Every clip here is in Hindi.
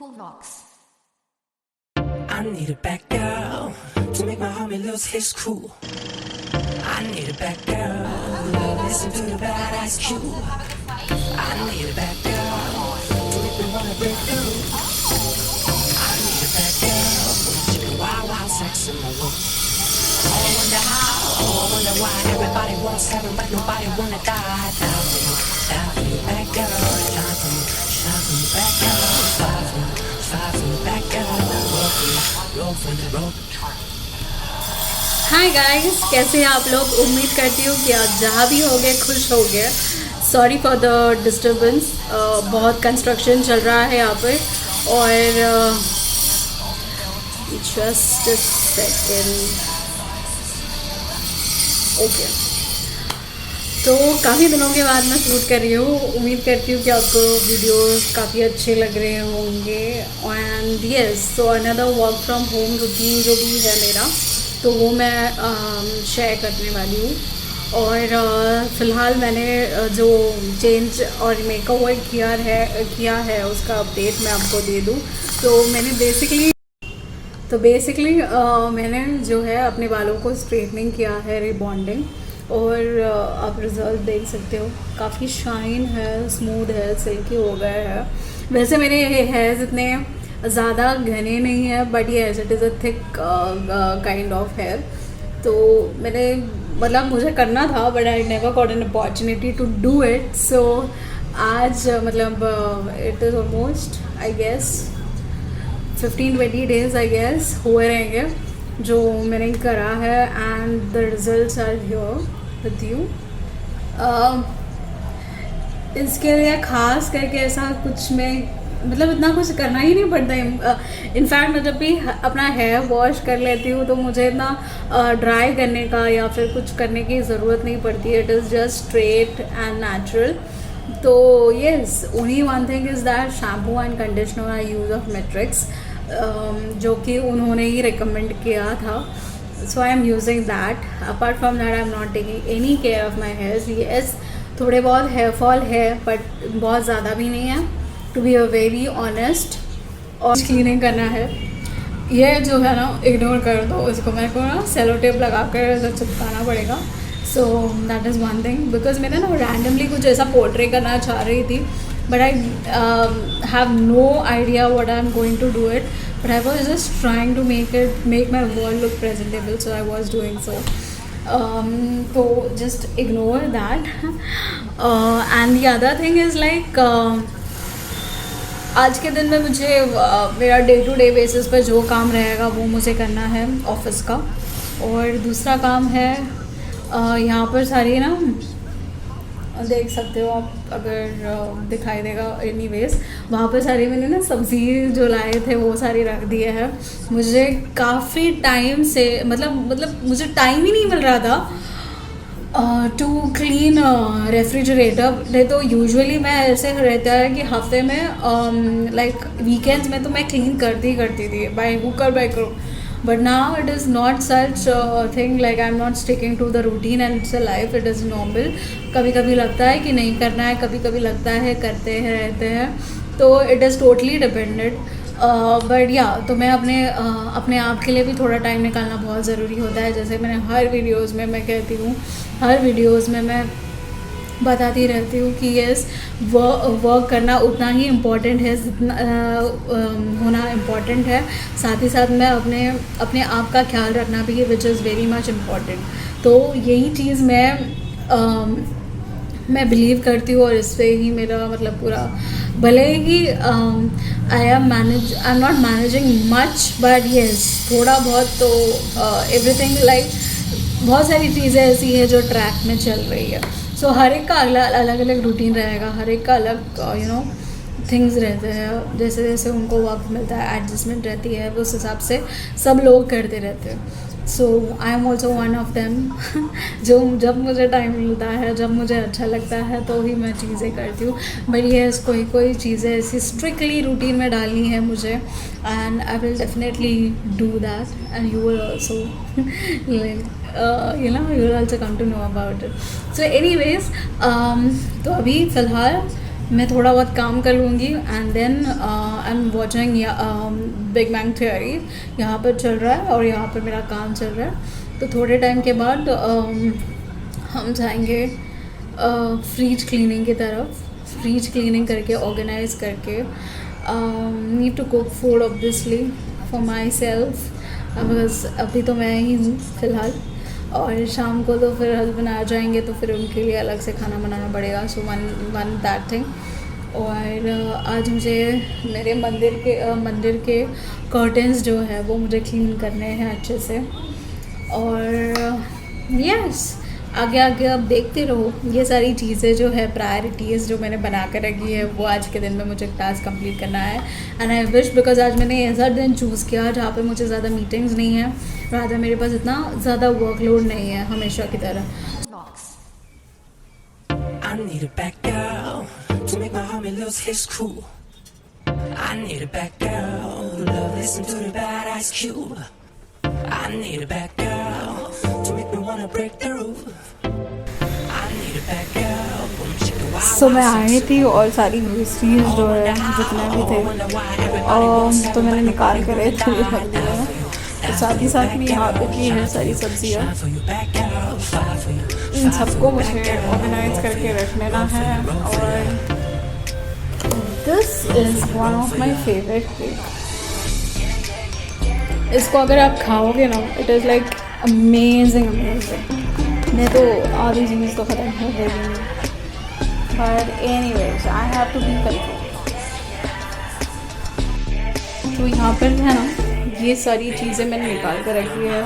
Coolvox. I need a bad girl to make my homie lose his cool. I need a bad girl, listen to the bad Ice Cube. I need a bad girl to make me wanna break through. I need a bad girl, she can wild, wild sex in my room. Oh, I wonder how, oh, I wonder why everybody wants heaven, but nobody wanna die. Die for you, bad girl. Shine for you, bad girl. Fly for you, bad girl. Roll for you. Hi guys, कैसे हैं आप लोग। उम्मीद करती हूँ कि आप जहाँ भी होंगे खुश होंगे। सॉरी फॉर द डिस्टर्बेंस, बहुत कंस्ट्रक्शन चल रहा है यहाँ पे और जस्ट अ सेकेंड। ओके, तो काफ़ी दिनों के बाद मैं शूट कर रही हूँ। उम्मीद करती हूँ कि आपको वीडियोस काफ़ी अच्छे लग रहे होंगे। And yes, so another work from home routine जो भी है मेरा, तो वो मैं शेयर करने वाली हूँ। और फ़िलहाल मैंने जो चेंज और मेकओवर किया है उसका अपडेट मैं आपको दे दूँ। तो मैंने बेसिकली मैंने जो है अपने बालों को स्ट्रेटनिंग किया है, रिबॉन्डिंग, और आप रिज़ल्ट देख सकते हो। काफ़ी शाइन है, स्मूथ है, सिल्की हो गया है। वैसे मेरे हेयर्स इतने ज़्यादा घने नहीं है, but yes it is a thick kind of hair. तो मैंने मतलब मुझे करना था, but I never got an opportunity to do it. So आज मतलब it is almost I guess 15-20 days I guess हुए रहेंगे जो मैंने करा है। And the results are here with you. इसके लिए ख़ास करके ऐसा कुछ मैं मतलब इतना कुछ करना ही नहीं पड़ता। इनफैक्ट मैं जब भी अपना हेयर वॉश कर लेती हूँ तो मुझे इतना ड्राई करने का या फिर कुछ करने की ज़रूरत नहीं पड़ती है। It is just straight and natural. तो yes, only one thing is that shampoo and conditioner I use of Matrix, जो कि उन्होंने ही रिकमेंड किया था। So I am using that. Apart from that I am not taking any care of my hairs. Yes, थोड़े बहुत हेयर फॉल है, बट बहुत ज़्यादा भी नहीं है, to be a very honest. और क्लीनिंग करना है, ये जो है ना इग्नोर कर दो इसको। मेरे को ना सेलो टेप लगा कर ऐसा चिपकाना पड़ेगा। So that is one thing, because मैंने ना रैंडमली कुछ ऐसा पोर्ट्रे करना चाह रही थी, but I have no idea what I am going to do it, but I was just trying to make my wall look presentable, so I was doing so. तो just ignore that. And the other thing is like आज के दिन में मुझे मेरा डे टू डे बेसिस पर जो काम रहेगा वो मुझे करना है ऑफिस का। और दूसरा काम है यहाँ पर सारी ना देख सकते हो आप, अगर दिखाई देगा एनीवेज, वहाँ पर सारी मैंने ना सब्ज़ी जो लाए थे वो सारी रख दिए हैं। मुझे काफ़ी टाइम से मतलब मुझे टाइम ही नहीं मिल रहा था टू क्लीन रेफ्रिजरेटर। नहीं तो यूजुअली मैं ऐसे रहता है कि हफ्ते में लाइक वीकेंड्स में तो मैं क्लीन करती थी बाय हुक और by crook, but now it is not such thing. Like I am not sticking to the routine and it's a life, it is normal. कभी कभी लगता है कि नहीं करना है, कभी कभी लगता है करते हैं रहते हैं, तो it is totally dependent. But या तो मैं अपने आप के लिए भी थोड़ा टाइम निकालना बहुत ज़रूरी होता है। जैसे मैंने हर वीडियोज़ में मैं कहती हूँ, हर वीडियोज़ में मैं बताती रहती हूँ कि येस, वर्क करना उतना ही इम्पॉर्टेंट है जितना होना इम्पॉर्टेंट है। साथ ही साथ मैं अपने आप का ख्याल रखना भी, which is very much important. तो यही चीज़ मैं बिलीव करती हूँ, और इस पर ही मेरा मतलब पूरा, भले ही I am not managing much, but yes थोड़ा बहुत तो एवरीथिंग लाइक बहुत सारी चीज़ें ऐसी है जो ट्रैक में चल रही है। सो हर एक का अलग अलग रूटीन रहेगा, हर एक का अलग थिंग्स रहते हैं। जैसे जैसे उनको वक्त मिलता है, एडजस्टमेंट रहती है, उस हिसाब से सब लोग करते रहते हैं। So I am also one of them जो जब मुझे टाइम मिलता है, जब मुझे अच्छा लगता है तो ही मैं चीज़ें करती हूँ। बट येस, कोई चीज़ें ऐसी स्ट्रिक्टली रूटीन में डालनी है मुझे, and I will definitely do that, and you will also you will also come to know about it. So anyways, तो अभी फ़िलहाल मैं थोड़ा बहुत काम कर लूँगी and then I am watching Big Bang Theory. यहाँ पर चल रहा है और यहाँ पर मेरा काम चल रहा है। तो थोड़े टाइम के बाद हम जाएंगे फ्रिज क्लीनिंग की तरफ। फ्रिज क्लीनिंग करके ऑर्गेनाइज करके need to cook food obviously for my self, because अभी तो मैं ही हूँ फ़िलहाल, और शाम को तो फिर हस्बैंड आ जाएंगे तो फिर उनके लिए अलग से खाना बनाना पड़ेगा। So one that thing. और आज मुझे मेरे मंदिर के कर्टेंस जो है वो मुझे क्लीन करने हैं अच्छे से। और यस, आगे आगे आप देखते रहो। ये सारी चीज़ें जो है प्रायोरिटीज़ जो मैंने बना कर रखी है वो आज के दिन में मुझे टास्क कंप्लीट करना है। एंड आई विश, बिकॉज आज मैंने ऐसा दिन चूज़ किया जहाँ पे मुझे ज़्यादा मीटिंग्स नहीं है, रादर मेरे पास इतना ज़्यादा वर्कलोड नहीं है हमेशा की तरह। I need a bad girl to make my homie lose his cool. I need a bad girl who love listen to the bad Ice Cube. I need a bad girl to make me wanna break the roof. I need a bad girl boom chicka wow. सो मैं आई थी और सारी ग्रोसरीज जो है जितने भी थे तो मैंने निकाल कर रख दिया है। तो साथ ही साथ में यहाँ पे की है सारी सब्जियाँ, इन सबको मुझे ऑर्गेनाइज करके रख लेना है। और this is one of my favourite cake. इसको अगर आप खाओगे ना, it is like amazing amazing. मैं तो आधी चीज़ तो ख़त्म हो गई, but anyways I have to be control. तो यहाँ पर है ना, ये सारी चीज़ें मैंने निकाल कर रखी है।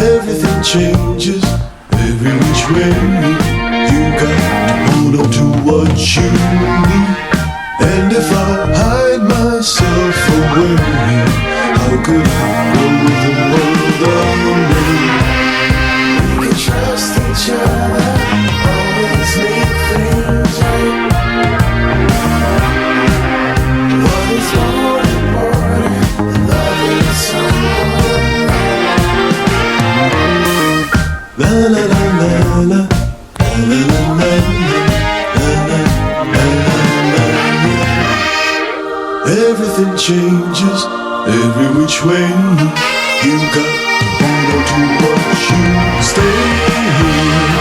Everything changes every which way. You got to hold on to what you need. And if I hide myself away, how could I grow with the world around me? We can trust each other, always make things right. What is more important than loving someone? La la la la la, la la la la, la la la la. Everything changes every which way. You got to hold on to what you stay here.